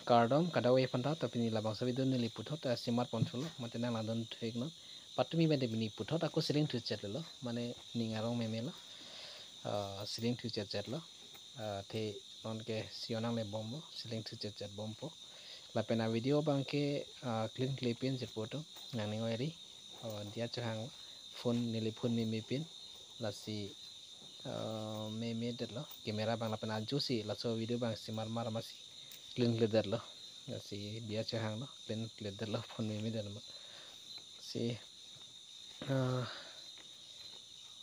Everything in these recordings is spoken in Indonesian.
Cardom kadawai panta tapi ni labang sabi don nili puthot simar poncholo mate nang landon thekno patumi bende bini puthot aku siling thu chat lo mane ningarong memelo siling thu chat lo the non ke sionang le bombo siling thu chat bompo la pena video bangke clean clipin je photo nang ni ngori dia chang phone nili phone mi pin la si me det lo kamera bang la pena jusi la so video bang simar mar masi clean leather lo si dia chang lo clean leather lo phone mi det lo si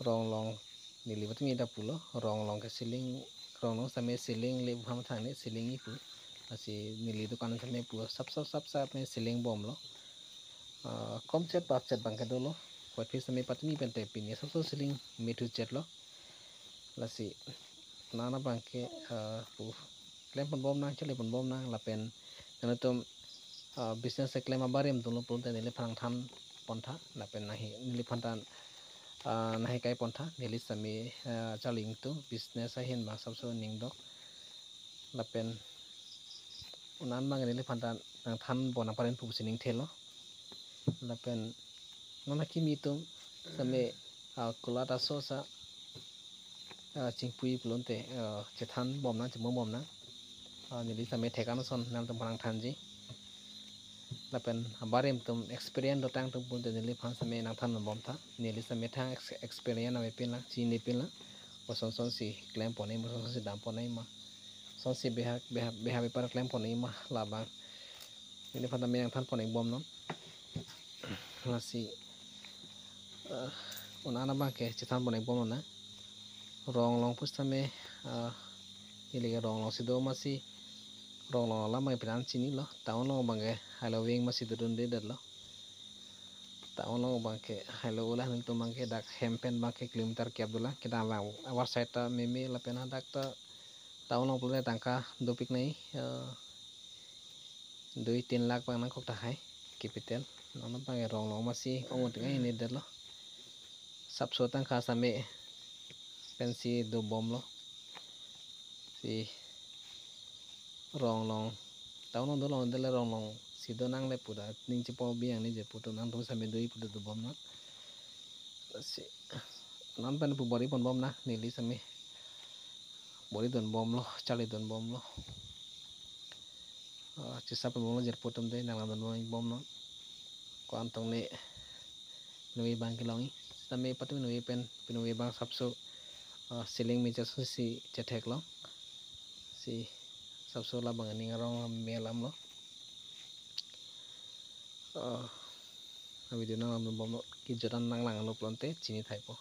rong long nili batmi da pulo rong long ke ceiling rong long same ceiling le bham thang ne ceiling i pu asi nili dukan same pu sap me ceiling bom lo kom chat pap chat bang ke dolo what fi same patmi pen te pin so ceiling me tu chat lo lasi nana bang ke pu klem pon bom nang chale pon bom nang la pen na tom business klem abarem dolo pun te nili phang tham pontha la pen nahi nili phantan nahi kai pontha nili sami chaling tu business a hin ba sabso ning do lapen unan mang nili phantan nang than bona paren pu sining thelo lapen nona kimi tu sami kulata sosa chingpui plonte chethan bom na chmo bom na nili sami thekano son nal tum phang thanji lapen barem tum experience do tang tum pun te nili phan sami nang than bom tha nili sami thang experience ame pin la chi ni pin la son si claim ponai mo son si dam ponai ma son si beha paper claim ponai ma labang ini phan tameng than ponai bom non la si unana ba ke chithan ponai bom na rong long pustame ili rong long si do ma si rong long la mai plan chini lo taon long bange halo wing ma si dun de lo taon long bangke halo ulah nil to bangke dak hempen bangke kilometer ke abdullah kita la awar side ta meme la pena dak ta taon long pule tangka dopik nei 2-3 lakh pang nang kok tahai capital nono pange rong long masih kongot ngai ini det lo sapso tangka same pensi do bom lo si rong long taon long do long de rong long si do nang le puda ning chi po biang ni je puto nang to same doi puda do bom na si non pen pu bori pon bom na nili same bori don bom lo chali don bom lo chisa pon bom lo jer putum de nang don bom no ko antong ne nui bang kilongi same patu nui pen nui bang sapso ceiling mi jaso si chetek lo si sapso la bang ni ngarong melam lo video nang lam bom ki jodan nang lang lo plonte chini thai po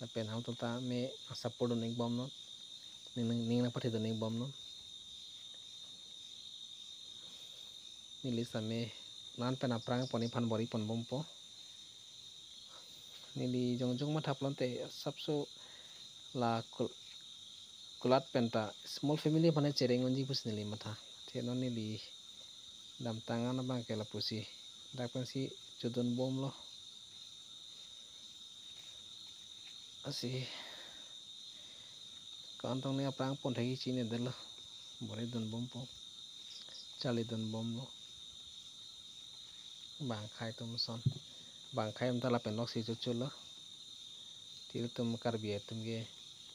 la pen ham to ta me support ning bom no ning na pathe ning bom no nili same nan pen aprang poni phan bori pon bom po nili jong ma thaplonte sapso la kulat penta small family pane chereng onji pus nili matha theno nili dam tangan bang ke la pusi dak pensi jodon bom lo asi kantong ne aprang pon thagi chine del bori don bom po chali don bom lo bang khai tum son bang khai am tala pen lok si chulo til tum kar bie tum ge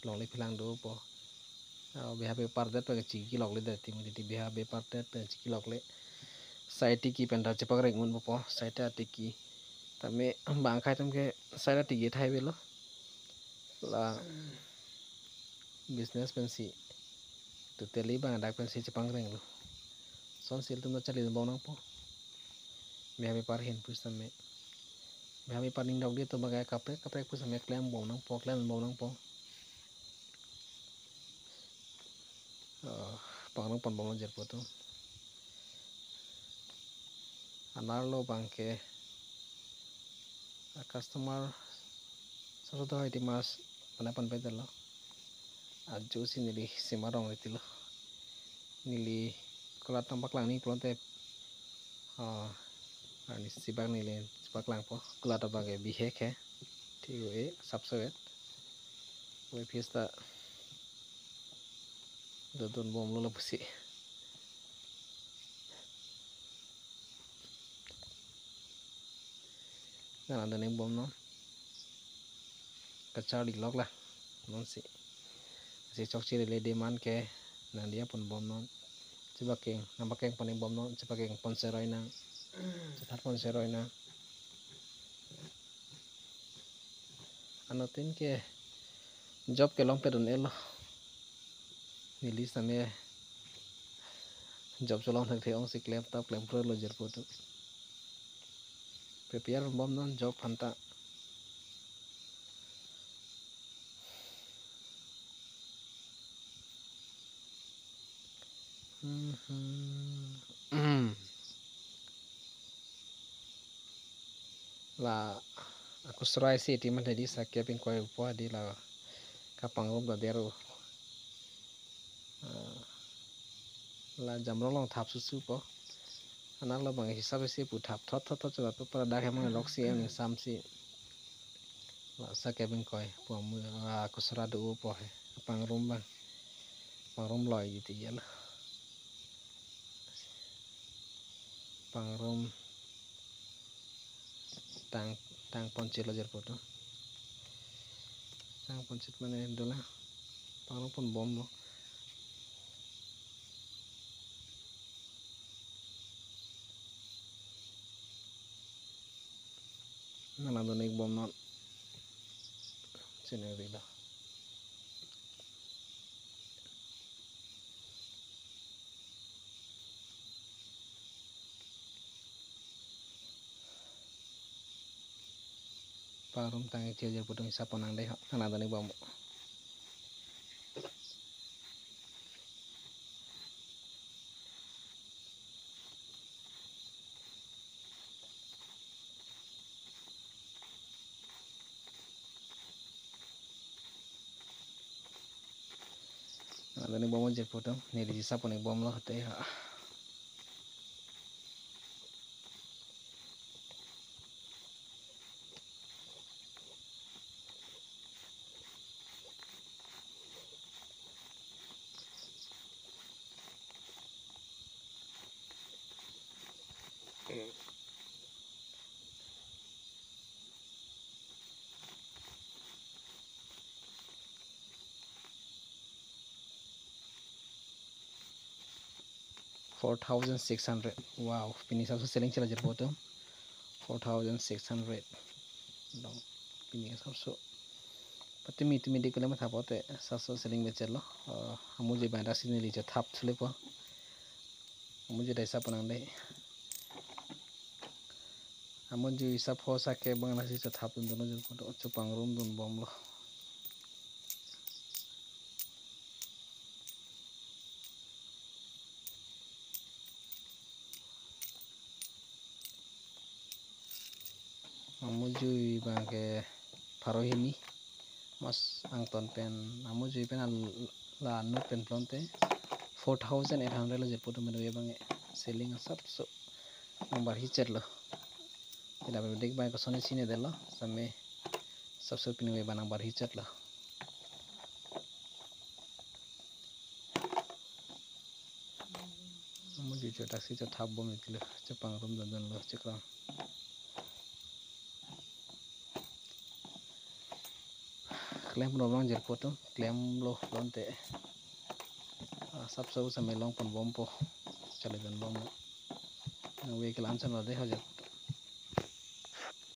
long le philang do po beha be par det pe chi ki lok le det ti mu ti beha be par det pe chi ki lok le site ki pen da chepak rek mun po site ti ki tame bang khai tum ge site ti ge thai be lo la business pen si tu teli bang dak pen si chepang reng lo son sil tum chali bom nang po beha be par hin pus tame beha be par ning dok dia to bagai kapre pus tame klem bom nang po pangang pon bom jer po to anar lo bangke customer so to hai mas panapan pedal lo aju si nili simarong itilo nili kolat tampak lang ni plonte ani sibak nili sibak lang po kolat bagai bihek he thiu e subsewet we fiesta dodon bom lo pusi Nah ada nih bom non kacau di log lah non si cok ciri le demand ke nah dia pun bom non coba keng nampak keng paling bom non coba keng ponseroi nang cepat ponseroi nang anotin ke job ke long pedon elo nili same job cholong thak the ong si klem tap klem pro lo jer poto prepare bom non job phanta la aku serai si timan tadi sakya ping koi upo di la kapang rom da deru la jamrong long thap susu po anak lo bang hisap si pu thap thot thot thot coba pada dah emang lok si em sam si la sakya ping koi po mu aku serai do upo he kapang rom bang pang rom loy gitu ya la pang rom tang tang poncit lo jer poto tang poncit mana dola pang rom pun bom lo nana do nek bom non sini rila pang rom tang kecil jer poto hisap panang deh nana do nek bom นี่บอมจะพูดถึงนี่ดิฉันพูดนี่บอมแล้วแต่ฮะ4,600 ว้าวปีนี้สับสนเซลลิงเชลล์จะพูดถึง4,600ลองปีนี้สับสนปฏิมีดีก็เลยมาทับเอาแต่สับสนเซลลิงเบเจอร์ล้อมุจิบันดักซินีลิจะทับทุเรศปะมุจิได้สับปนังได้มุจิสับพอสักแค่บางนาทีจะทับตุนตุนจะพูดจะปังรุมตุนบอมล้อมุจิบางแค่พารุหินี mas ang ton pen amo jui pen la no pen plonte 4,800 lo je poto meno ye bange selling sab so number hi chetlo ila be dek bai ko sone sine delo same sab so pinu ye banang bar hi chetlo amo jui cho taxi cho thap bom itlo chapang rom don don lo chekram claim rom long jer poto claim lo lonte sab so same long pon bom po chale don bom no vehicle answer lo de ho jer